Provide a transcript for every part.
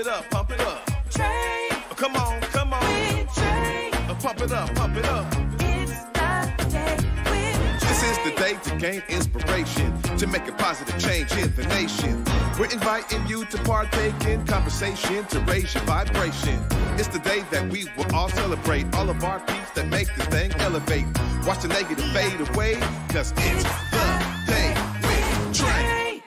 it up, pump it up. Trae. Come on, come on. With Trae. Pump it up, pump it up. It's the day with This is Trae. the day to gain inspiration, to make a positive change in the nation. We're inviting you to partake in conversation to raise your vibration. It's the day that we will all celebrate all of our peace that make this thing elevate. Watch the negative fade away, cause it's the day with Trae.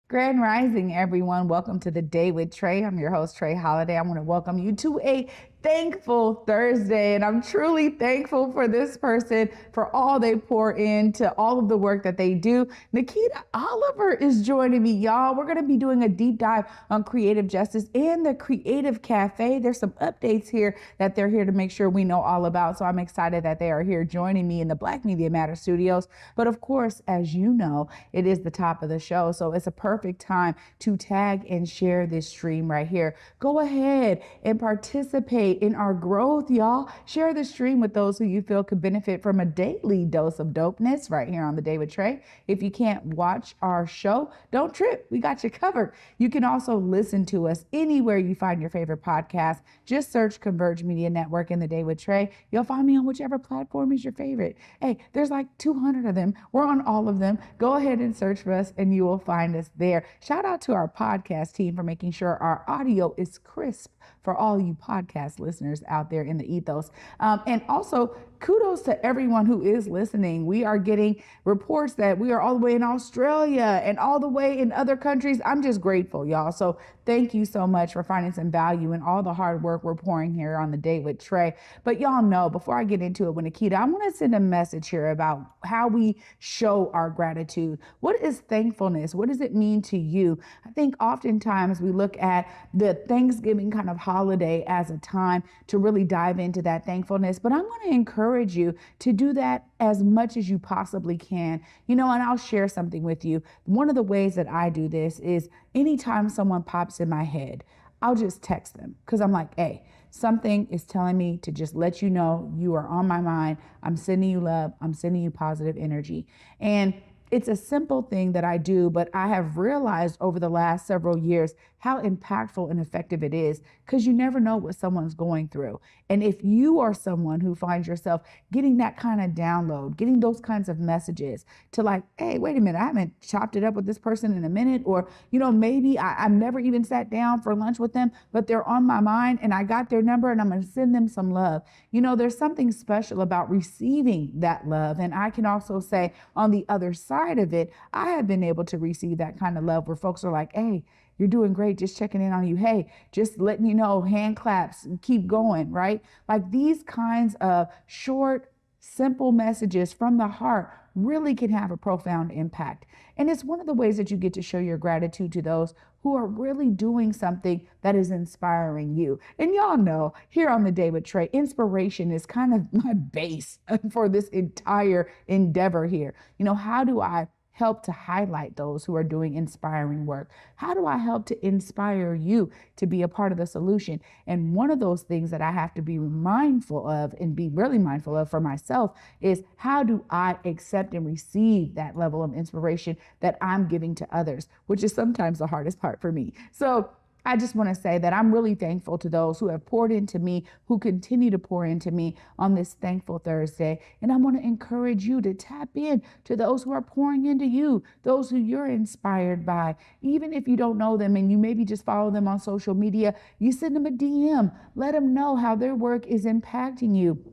Grand Rising, everyone. Welcome to the Day with Trae. I'm your host, Trae Holiday. I want to welcome you to a thankful Thursday, and I'm truly thankful for this person, for all they pour into all of the work that they do. Nikkita Oliver is joining me, y'all. We're going to be doing a deep dive on creative justice and the Creative Cafe. There's some updates here that they're here to make sure we know all about, so I'm excited that they are here joining me in the Black Media Matter studios. But of course, as you know, it is the top of the show, so it's a perfect time to tag and share this stream right here. Go ahead and participate in our growth, y'all. Share the stream with those who you feel could benefit from a daily dose of dopeness right here on the Day with Trae. If you can't watch our show, don't trip. We got you covered. You can also listen to us anywhere you find your favorite podcast. Just search Converge Media Network in the Day with Trae. You'll find me on whichever platform is your favorite. Hey, there's like 200 of them. We're on all of them. Go ahead and search for us and you will find us there. Shout out to our podcast team for making sure our audio is crisp for all you podcast listeners out there in the ethos. And also, kudos to everyone who is listening. We are getting reports that we are all the way in Australia and all the way in other countries. I'm just grateful, y'all. So thank you so much for finding some value in all the hard work we're pouring here on the Day with Trae. But y'all know, before I get into it with Nikkita, I want to send a message here about how we show our gratitude. What is thankfulness? What does it mean to you? I think oftentimes we look at the Thanksgiving kind of holiday as a time to really dive into that thankfulness, but I'm going to encourage you to do that as much as you possibly can. You know, and I'll share something with you. One of the ways that I do this is anytime someone pops in my head, I'll just text them because I'm like, hey, something is telling me to just let you know you are on my mind. I'm sending you love. I'm sending you positive energy. And it's a simple thing that I do, but I have realized over the last several years how impactful and effective it is, because you never know what someone's going through. And if you are someone who finds yourself getting that kind of download, getting those kinds of messages to like, hey, wait a minute, I haven't chopped it up with this person in a minute, or, you know, maybe I've never even sat down for lunch with them, but they're on my mind and I got their number and I'm going to send them some love. You know, there's something special about receiving that love. And I can also say on the other side of it, I have been able to receive that kind of love where folks are like, hey, you're doing great, just checking in on you. Hey, just letting you know, hand claps, keep going, right? Like these kinds of short, simple messages from the heart really can have a profound impact. And it's one of the ways that you get to show your gratitude to those who are really doing something that is inspiring you. And y'all know, here on the Day with Trae, inspiration is kind of my base for this entire endeavor here. You know, how do I help to highlight those who are doing inspiring work? How do I help to inspire you to be a part of the solution? And one of those things that I have to be mindful of and be really mindful of for myself is, how do I accept and receive that level of inspiration that I'm giving to others, which is sometimes the hardest part for me. So I just want to say that I'm really thankful to those who have poured into me, who continue to pour into me on this Thankful Thursday. And I want to encourage you to tap in to those who are pouring into you, those who you're inspired by. Even if you don't know them and you maybe just follow them on social media, you send them a DM, let them know how their work is impacting you.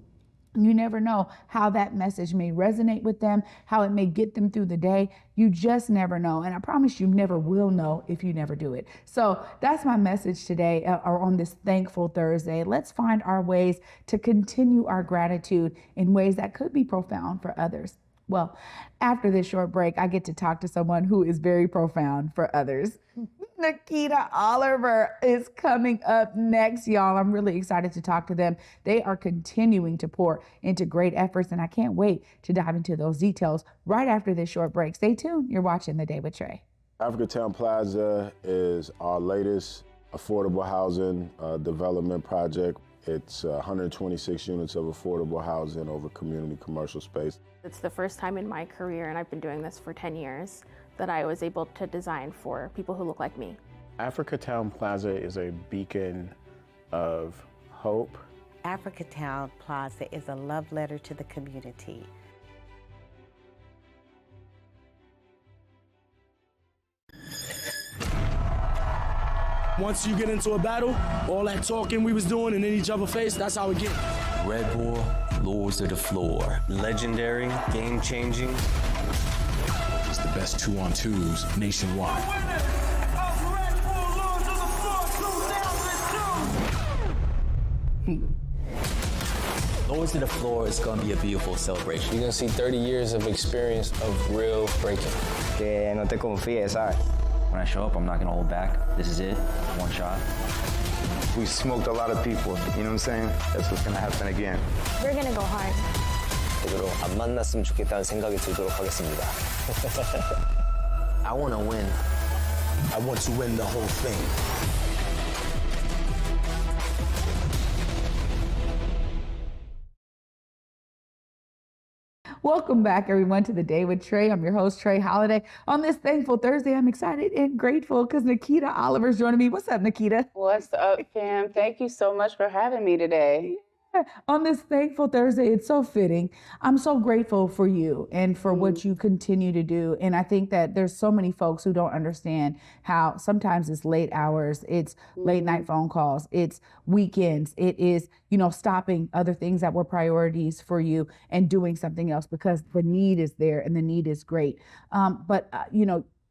You never know how that message may resonate with them, how it may get them through the day. You just never know. And I promise you never will know if you never do it. So that's my message today, or on this Thankful Thursday. Let's find our ways to continue our gratitude in ways that could be profound for others. Well, after this short break, I get to talk to someone who is very profound for others. Nikkita Oliver is coming up next, y'all. I'm really excited to talk to them. They are continuing to pour into great efforts, and I can't wait to dive into those details right after this short break. Stay tuned. You're watching The Day with Trae. Africatown Plaza is our latest affordable housing development project. It's 126 units of affordable housing over community commercial space. It's the first time in my career, and I've been doing this for 10 years, that I was able to design for people who look like me. Africatown Plaza is a beacon of hope. Africatown Plaza is a love letter to the community. Once you get into a battle, all that talking we was doing and in each other's face, that's how it gets. Red Bull, Lords of the Floor. Legendary, game-changing. It's the best 2-on-2s nationwide. Lords of the Floor is gonna be a beautiful celebration. You're gonna see 30 years of experience of real breaking. Que no te confíes, ¿sabes? When I show up, I'm not gonna hold back. This is it, one shot. We smoked a lot of people, you know what I'm saying? That's what's gonna happen again. We're gonna go hard. 제대로 안 만났으면 좋겠다는 생각이 들도록 하겠습니다. I wanna win. I want to win the whole thing. Welcome back, everyone, to The Day with Trae. I'm your host, Trae Holiday. On this thankful Thursday, I'm excited and grateful because Nikkita Oliver is joining me. What's up, Nikkita? What's up, fam? Thank you so much for having me today. On this thankful Thursday, it's so fitting. I'm so grateful for you and for what you continue to do. And I think that there's so many folks who don't understand how sometimes it's late hours, it's late night phone calls, it's weekends, it is, stopping other things that were priorities for you and doing something else because the need is there and the need is great. But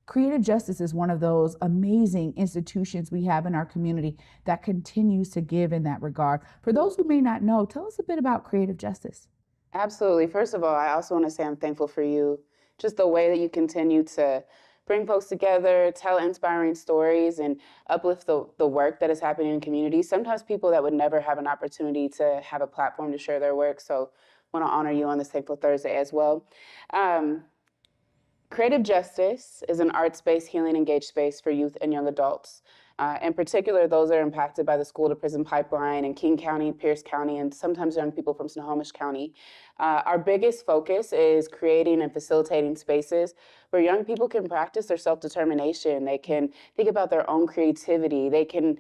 Creative Justice is one of those amazing institutions we have in our community that continues to give in that regard. For those who may not know, tell us a bit about Creative Justice. Absolutely. First of all, I also want to say I'm thankful for you. Just the way that you continue to bring folks together, tell inspiring stories, and uplift the work that is happening in communities. Sometimes people that would never have an opportunity to have a platform to share their work. So I want to honor you on this Thankful Thursday as well. Creative Justice is an arts-based healing engaged space for youth and young adults. In particular, those that are impacted by the school to prison pipeline in King County, Pierce County, and sometimes young people from Snohomish County. Our biggest focus is creating and facilitating spaces where young people can practice their self-determination. They can think about their own creativity. They can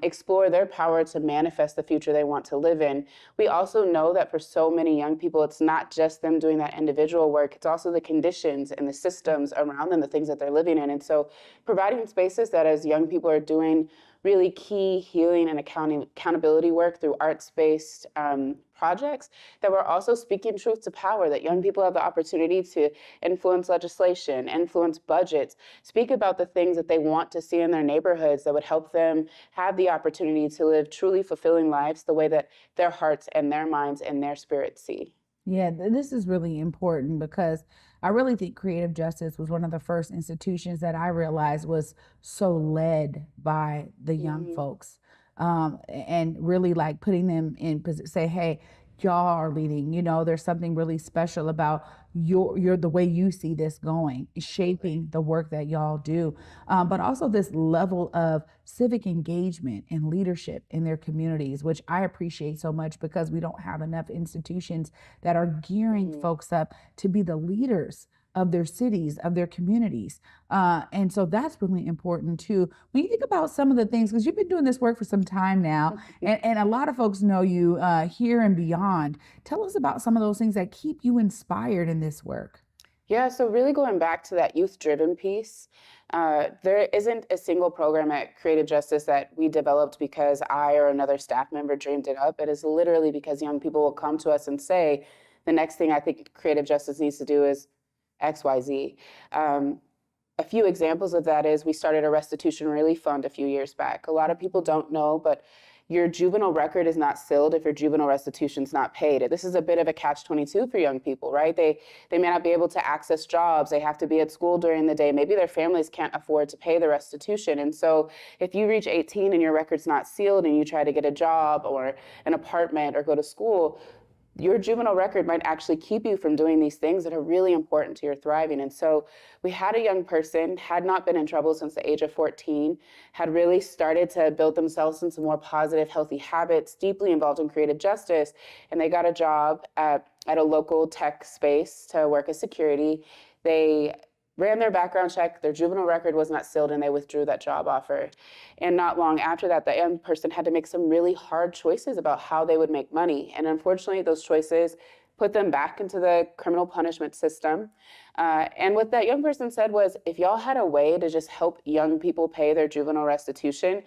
explore their power to manifest the future they want to live in. We also know that for so many young people, it's not just them doing that individual work, it's also the conditions and the systems around them, the things that they're living in. And so providing spaces that as young people are doing really key healing and accountability work through arts-based projects, that we're also speaking truth to power, that young people have the opportunity to influence legislation, influence budgets, speak about the things that they want to see in their neighborhoods that would help them have the opportunity to live truly fulfilling lives the way that their hearts and their minds and their spirits see. Yeah, this is really important because I really think Creative Justice was one of the first institutions that I realized was so led by the young folks, and really like putting them in position, say, hey, y'all are leading, there's something really special about the way you see this going, shaping the work that y'all do, but also this level of civic engagement and leadership in their communities, which I appreciate so much because we don't have enough institutions that are gearing folks up to be the leaders of their cities, of their communities. And so that's really important too. When you think about some of the things, because you've been doing this work for some time now, and a lot of folks know you here and beyond. Tell us about some of those things that keep you inspired in this work. Yeah, so really going back to that youth-driven piece, there isn't a single program at Creative Justice that we developed because I or another staff member dreamed it up. It is literally because young people will come to us and say, the next thing I think Creative Justice needs to do is XYZ. A few examples of that is we started a restitution relief fund a few years back. A lot of people don't know, but your juvenile record is not sealed if your juvenile restitution is not paid. This is a bit of a catch-22 for young people, right? They may not be able to access jobs. They have to be at school during the day. Maybe their families can't afford to pay the restitution. And so if you reach 18 and your record's not sealed and you try to get a job or an apartment or go to school, your juvenile record might actually keep you from doing these things that are really important to your thriving. And so we had a young person, had not been in trouble since the age of 14, had really started to build themselves into more positive, healthy habits, deeply involved in creative justice, and they got a job at a local tech space to work as security. They ran their background check, their juvenile record was not sealed, and they withdrew that job offer. And not long after that, the young person had to make some really hard choices about how they would make money. And unfortunately, those choices put them back into the criminal punishment system. And what that young person said was, if y'all had a way to just help young people pay their juvenile restitution,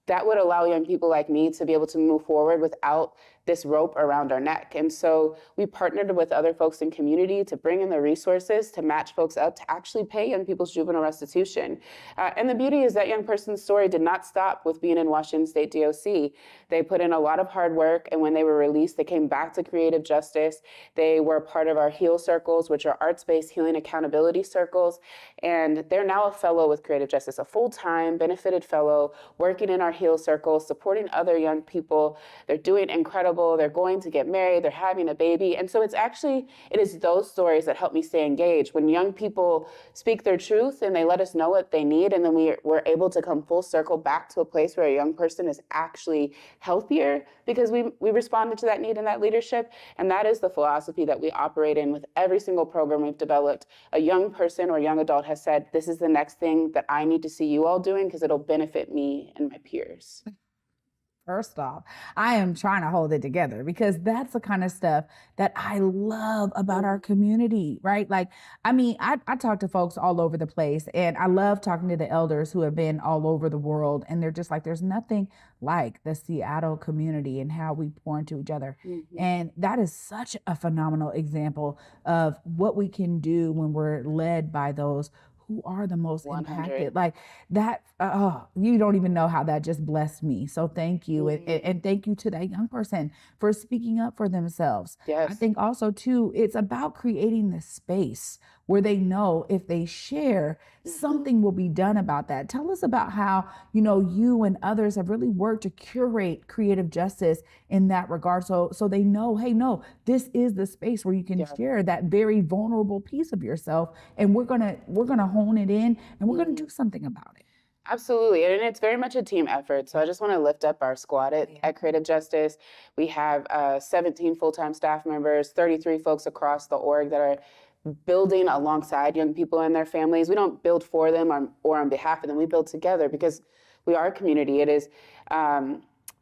that would allow young people like me to be able to move forward without this rope around our neck. And so we partnered with other folks in community to bring in the resources to match folks up to actually pay young people's juvenile restitution. And the beauty is that young person's story did not stop with being in Washington State DOC. They put in a lot of hard work, and when they were released, they came back to creative justice. They were part of our HEAL circles, which are arts-based healing accountability circles. And they're now a fellow with Creative Justice, a full-time benefited fellow working in our HEAL circles, supporting other young people. They're doing incredible. They're going to get married. They're having a baby. And so it is those stories that help me stay engaged. When young people speak their truth and they let us know what they need, and then we're able to come full circle back to a place where a young person is actually healthier because we responded to that need and that leadership. And that is the philosophy that we operate in with every single program we've developed. A young person or young adult has said, this is the next thing that I need to see you all doing because it'll benefit me and my peers. First off, I am trying to hold it together because that's the kind of stuff that I love about our community, right? Like, I mean, I talk to folks all over the place, and I love talking to the elders who have been all over the world. And they're just like, there's nothing like the Seattle community and how we pour into each other. Mm-hmm. And that is such a phenomenal example of what we can do when we're led by those who are the most 100. Impacted. Like that, you don't even know how that just blessed me. So thank you. Mm-hmm. And thank you to that young person for speaking up for themselves. Yes. I think also too, it's about creating the space where they know if they share, something will be done about that. Tell us about how, you and others have really worked to curate creative justice in that regard. So they know, hey, no, this is the space where you can share that very vulnerable piece of yourself. And we're gonna hone it in, and we're gonna do something about it. Absolutely, and it's very much a team effort. So I just want to lift up our squad at Creative Justice. We have 17 full-time staff members, 33 folks across the org that are building alongside young people and their families. We don't build for them or on behalf of them. We build together because we are a community. It is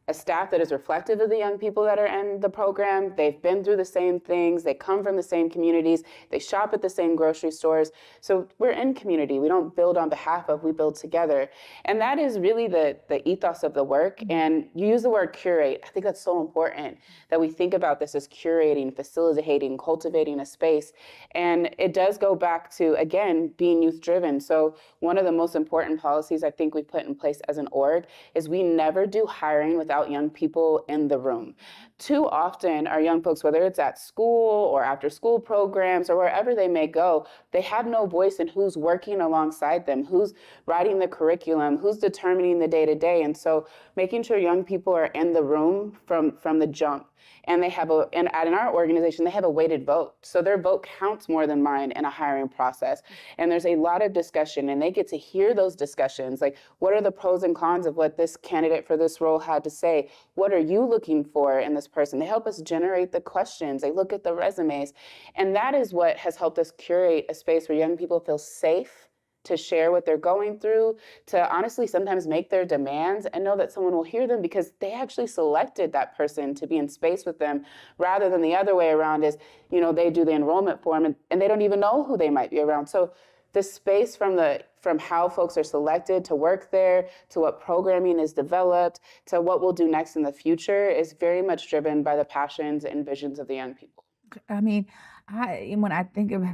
a staff that is reflective of the young people that are in the program. They've been through the same things. They come from the same communities. They shop at the same grocery stores. So we're in community. We don't build on behalf of, we build together. And that is really the ethos of the work. And you use the word curate. I think that's so important that we think about this as curating, facilitating, cultivating a space. And it does go back to, again, being youth driven. So one of the most important policies I think we put in place as an org is we never do hiring without young people in the room. Too often our young folks, whether it's at school or after school programs or wherever they may go, they have no voice in who's working alongside them, who's writing the curriculum, who's determining the day-to-day. And so making sure young people are in the room from the jump. And they have in our organization, they have a weighted vote. So their vote counts more than mine in a hiring process. And there's a lot of discussion, and they get to hear those discussions. Like, what are the pros and cons of what this candidate for this role had to say? What are you looking for in this person? They help us generate the questions. They look at the resumes. And that is what has helped us curate a space where young people feel safe to share what they're going through, to honestly sometimes make their demands and know that someone will hear them because they actually selected that person to be in space with them, rather than the other way around is, they do the enrollment form and they don't even know who they might be around. So the space from how folks are selected to work there, to what programming is developed, to what we'll do next in the future is very much driven by the passions and visions of the young people. I mean, when I think of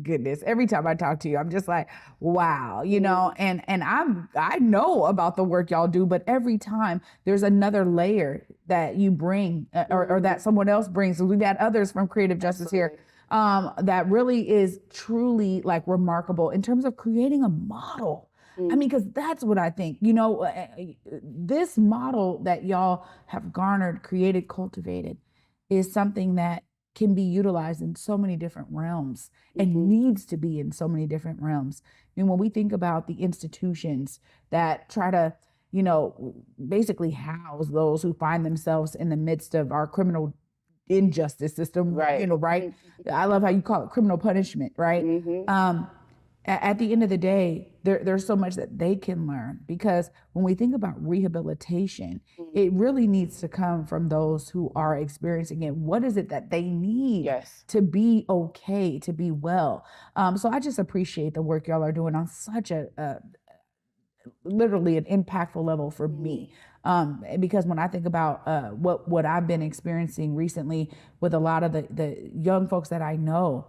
goodness, every time I talk to you, I'm just like, wow, and I know about the work y'all do, but every time there's another layer that you bring or that someone else brings. So we've had others from Creative Justice here that really is truly like remarkable in terms of creating a model. I mean, because that's what I think, this model that y'all have garnered, created, cultivated is something that can be utilized in so many different realms and needs to be in so many different realms. And when we think about the institutions that try to, basically house those who find themselves in the midst of our criminal injustice system, right? I love how you call it criminal punishment, right? at the end of the day, there's so much that they can learn, because when we think about rehabilitation, it really needs to come from those who are experiencing it. What is it that they need to be okay, to be well? So I just appreciate the work y'all are doing on such a literally an impactful level for me. Because when I think about what I've been experiencing recently with a lot of the young folks that I know,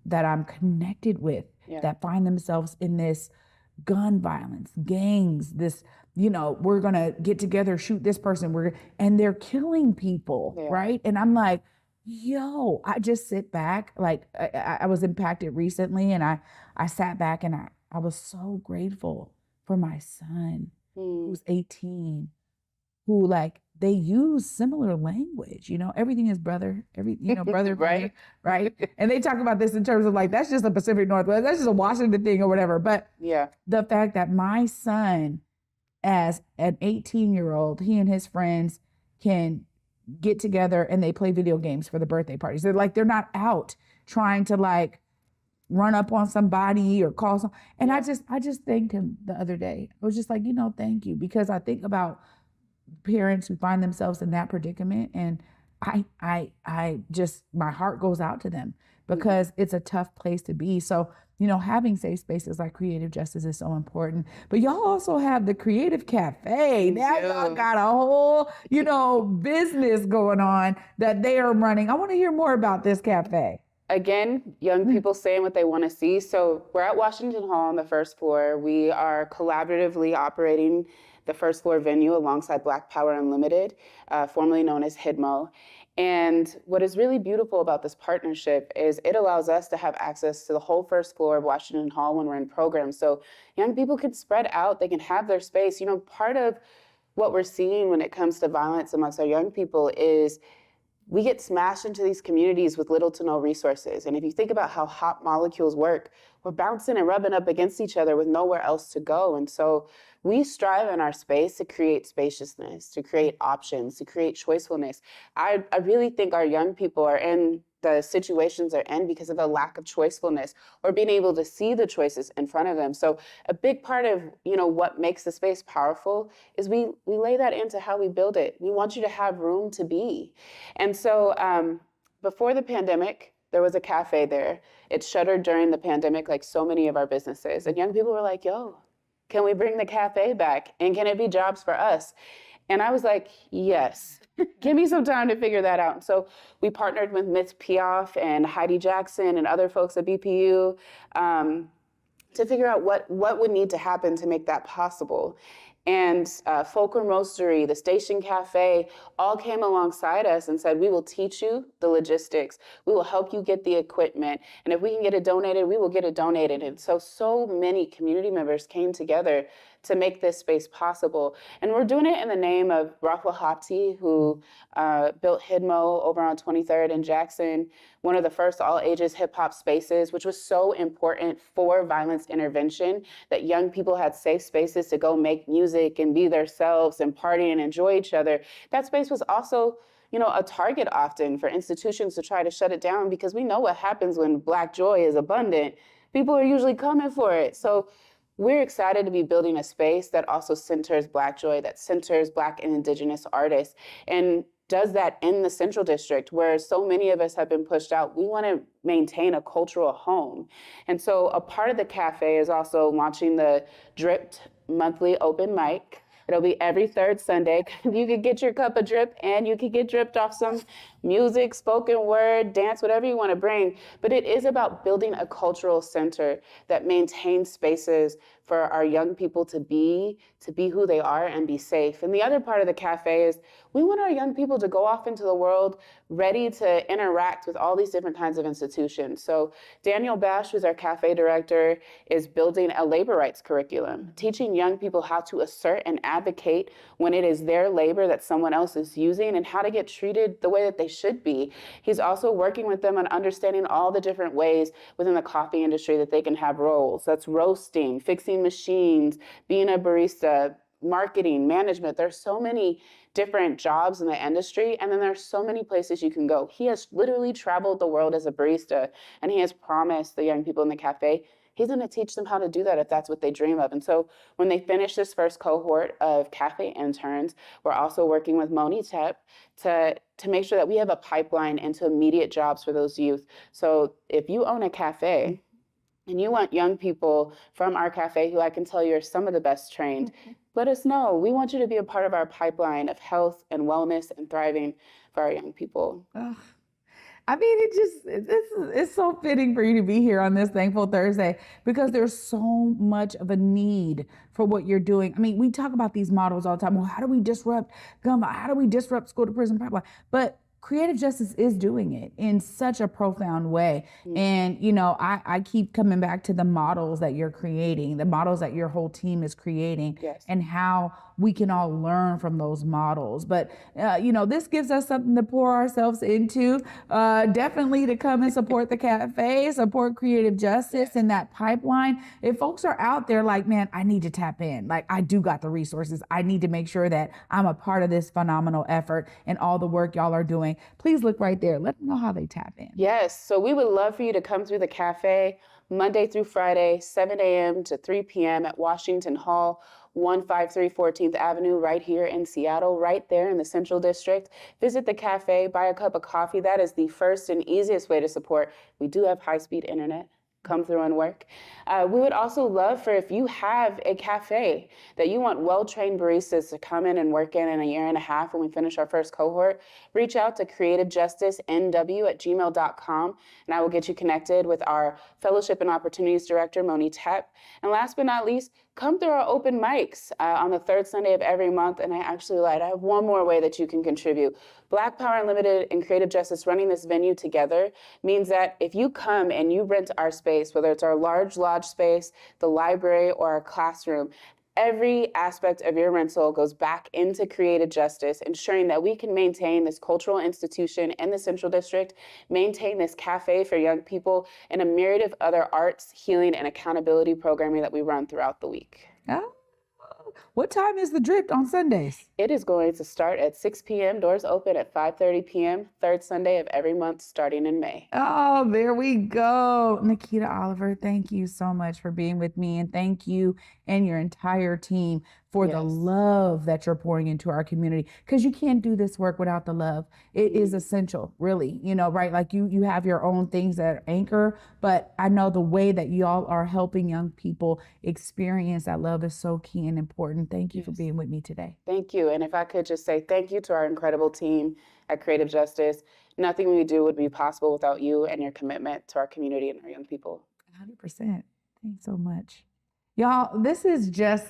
that I'm connected with, that find themselves in this gun violence, gangs, this, we're gonna get together, shoot this person, and they're killing people, right? And I'm like, yo, I just sit back. Like I was impacted recently, and I sat back and I was so grateful for my son who's 18, who they use similar language, everything is brother, brother, right? Right. And they talk about this in terms of that's just a Pacific Northwest, that's just a Washington thing or whatever. But the fact that my son, as an 18-year-old, he and his friends can get together and they play video games for the birthday parties. They're not out trying to run up on somebody or call some. And I just thanked him the other day. I was just like, thank you, because I think about parents who find themselves in that predicament, and I just, my heart goes out to them, because it's a tough place to be. So, having safe spaces like Creative Justice is so important. But y'all also have the Creative Cafe. Now y'all got a whole, business going on that they are running. I want to hear more about this cafe. Again, young people saying what they want to see. So we're at Washington Hall on the first floor. We are collaboratively operating the first floor venue alongside Black Power Unlimited, formerly known as HIDMO. And what is really beautiful about this partnership is it allows us to have access to the whole first floor of Washington Hall when we're in programs. So young people can spread out, they can have their space. Part of what we're seeing when it comes to violence amongst our young people is we get smashed into these communities with little to no resources. And if you think about how hot molecules work, we're bouncing and rubbing up against each other with nowhere else to go. And so we strive in our space to create spaciousness, to create options, to create choicefulness. I really think our young people are in the situations they're in because of a lack of choicefulness or being able to see the choices in front of them. So a big part of, what makes the space powerful is we lay that into how we build it. We want you to have room to be. And so before the pandemic, there was a cafe there. It shuttered during the pandemic, like so many of our businesses. And young people were like, yo, can we bring the cafe back? And can it be jobs for us? And I was like, yes, give me some time to figure that out. And so we partnered with Miss Piaf and Heidi Jackson and other folks at BPU to figure out what would need to happen to make that possible. And Fulcrum Roastery, the Station Cafe, all came alongside us and said, we will teach you the logistics. We will help you get the equipment. And if we can get it donated, we will get it donated. And so many community members came together to make this space possible. And we're doing it in the name of Rafa Hapti, who built HIDMO over on 23rd in Jackson, one of the first all-ages hip-hop spaces, which was so important for violence intervention, that young people had safe spaces to go make music and be themselves and party and enjoy each other. That space was also a target often for institutions to try to shut it down, because we know what happens when Black joy is abundant. People are usually coming for it. So we're excited to be building a space that also centers Black joy, that centers Black and Indigenous artists, and does that in the Central District, where so many of us have been pushed out. We want to maintain a cultural home. And so a part of the cafe is also launching the Dripped monthly open mic. It'll be every third Sunday. You could get your cup of drip and you could get dripped off some music, spoken word, dance, whatever you want to bring. But it is about building a cultural center that maintains spaces for our young people to be who they are and be safe. And the other part of the cafe is we want our young people to go off into the world ready to interact with all these different kinds of institutions. So Daniel Bash, who's our cafe director, is building a labor rights curriculum, teaching young people how to assert and advocate when it is their labor that someone else is using, and how to get treated the way that they should be. He's also working with them on understanding all the different ways within the coffee industry that they can have roles. That's roasting, fixing machines, being a barista, marketing, management. There's so many different jobs in the industry, and then there's so many places you can go. He has literally traveled the world as a barista, and he has promised the young people in the cafe, he's going to teach them how to do that if that's what they dream of. And so when they finish this first cohort of cafe interns, we're also working with Nikkita to make sure that we have a pipeline into immediate jobs for those youth. So if you own a cafe and you want young people from our cafe who I can tell you are some of the best trained, let us know. We want you to be a part of our pipeline of health and wellness and thriving for our young people. I mean, it's so fitting for you to be here on this Thankful Thursday because there's so much of a need for what you're doing. I mean, we talk about these models all the time. Well, how do we disrupt gun? How do we disrupt school to prison pipeline? But creative justice is doing it in such a profound way. And, you know, I keep coming back to the models that you're creating, the models that your whole team is creating, and how we can all learn from those models. But, you know, this gives us something to pour ourselves into, definitely to come and support the cafe, support creative justice in that pipeline. If folks are out there like, man, I need to tap in, like I do got the resources. I need to make sure that I'm a part of this phenomenal effort and all the work y'all are doing. Please look right there. Let them know how they tap in. Yes. So we would love for you to come through the cafe Monday through Friday, 7 a.m. to 3 p.m. at Washington Hall, 153 14th Avenue, right here in Seattle, right there in the Central District. Visit the cafe, buy a cup of coffee. That is the first and easiest way to support. We do have high-speed internet. Come through and work. We would also love for if you have a cafe that you want well-trained baristas to come in and work in a year and a half when we finish our first cohort, reach out to creativejusticenw@gmail.com and I will get you connected with our Fellowship and Opportunities Director, Nikkita. And last but not least, come through our open mics on the third Sunday of every month. And I actually lied. I have one more way that you can contribute. Black Power Unlimited and Creative Justice running this venue together means that if you come and you rent our space, whether it's our large lodge space, the library, or our classroom, every aspect of your rental goes back into creative justice, ensuring that we can maintain this cultural institution in the Central District, maintain this cafe for young people, and a myriad of other arts, healing, and accountability programming that we run throughout the week. Oh. What time is the drip on Sundays? It is going to start at 6 p.m. Doors open at 5:30 p.m. third Sunday of every month starting in May. Oh, there we go. Nikkita Oliver, thank you so much for being with me. And thank you and your entire team for the love that you're pouring into our community, because you can't do this work without the love. It is essential, really, you know, right? Like you have your own things that anchor, but I know the way that y'all are helping young people experience that love is so key and important. Thank you for being with me today. Thank you. And if I could just say thank you to our incredible team at Creative Justice. Nothing we do would be possible without you and your commitment to our community and our young people. 100%. Thanks so much. Y'all, this is just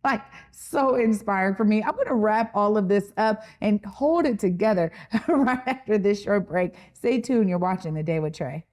like so inspiring for me. I'm going to wrap all of this up and hold it together right after this short break. Stay tuned. You're watching The Day with Trae.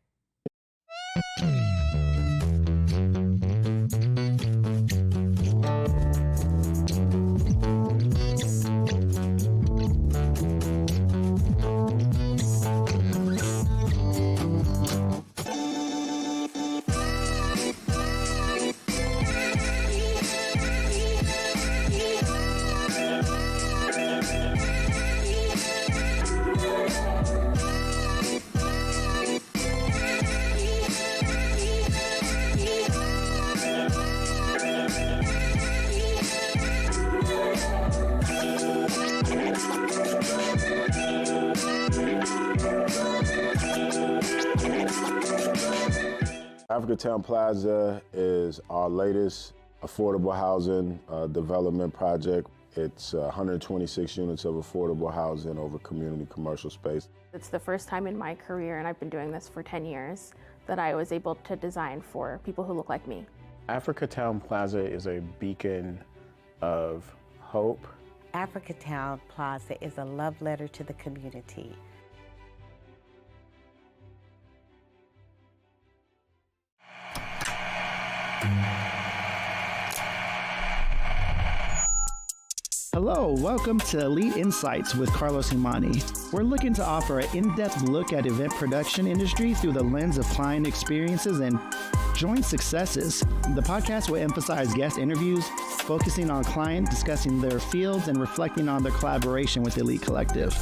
Africatown Plaza is our latest affordable housing development project. It's 126 units of affordable housing over community commercial space. It's the first time in my career, and I've been doing this for 10 years, that I was able to design for people who look like me. Africatown Plaza is a beacon of hope. Africatown Plaza is a love letter to the community. Hello, welcome to Elite Insights with Carlos Imani. We're looking to offer an in-depth look at event production industry through the lens of client experiences and joint successes. The podcast will emphasize guest interviews, focusing on client, discussing their fields, and reflecting on their collaboration with Elite Collective.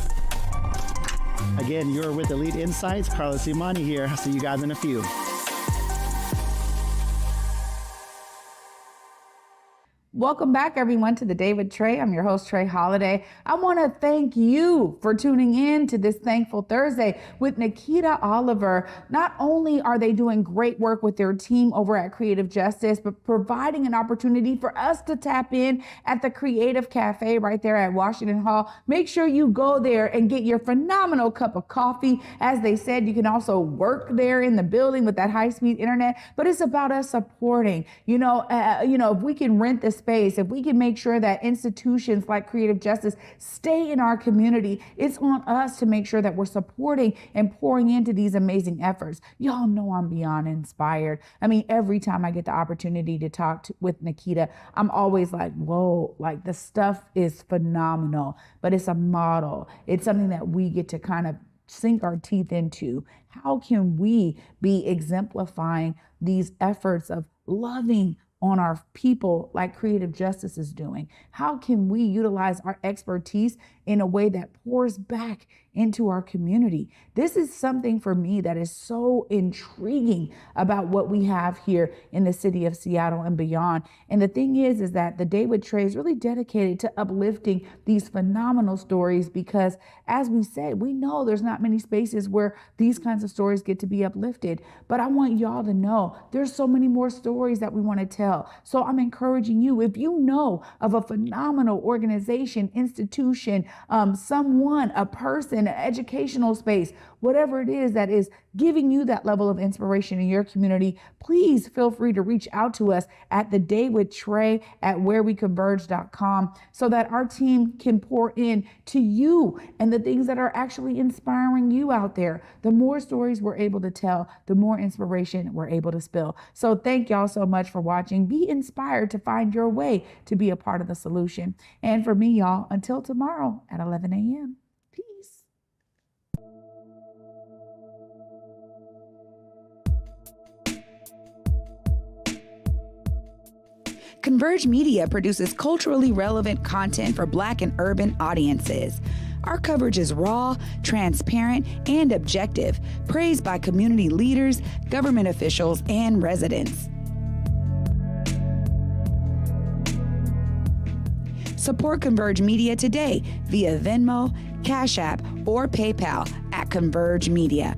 Again, you're with Elite Insights. Carlos Imani here. I'll see you guys in a few. Welcome back, everyone, to the Day with Trae. I'm your host, Trae Holiday. I want to thank you for tuning in to this Thankful Thursday with Nikkita Oliver. Not only are they doing great work with their team over at Creative Justice, but providing an opportunity for us to tap in at the Creative Cafe right there at Washington Hall. Make sure you go there and get your phenomenal cup of coffee. As they said, you can also work there in the building with that high-speed internet, but it's about us supporting. If we can rent the space, if we can make sure that institutions like Creative Justice stay in our community, it's on us to make sure that we're supporting and pouring into these amazing efforts. Y'all know I'm beyond inspired. I mean, every time I get the opportunity to talk with Nikkita, I'm always like, whoa, like the stuff is phenomenal, but it's a model. It's something that we get to kind of sink our teeth into. How can we be exemplifying these efforts of loving on our people like Creative Justice is doing? How can we utilize our expertise in a way that pours back into our community? This is something for me that is so intriguing about what we have here in the city of Seattle and beyond. And the thing is that the Day with Trae is really dedicated to uplifting these phenomenal stories because, as we said, we know there's not many spaces where these kinds of stories get to be uplifted. But I want y'all to know there's so many more stories that we want to tell. So I'm encouraging you, if you know of a phenomenal organization, institution, someone, a person, an educational space, whatever it is that is giving you that level of inspiration in your community, please feel free to reach out to us at the Day with Trae at whereweconverge.com so that our team can pour in to you and the things that are actually inspiring you out there. The more stories we're able to tell, the more inspiration we're able to spill. So thank y'all so much for watching. Be inspired to find your way to be a part of the solution. And for me, y'all, until tomorrow at 11 a.m. Peace. Converge Media produces culturally relevant content for Black and urban audiences. Our coverage is raw, transparent, and objective, praised by community leaders, government officials, and residents. Support Converge Media today via Venmo, Cash App, or PayPal at Converge Media.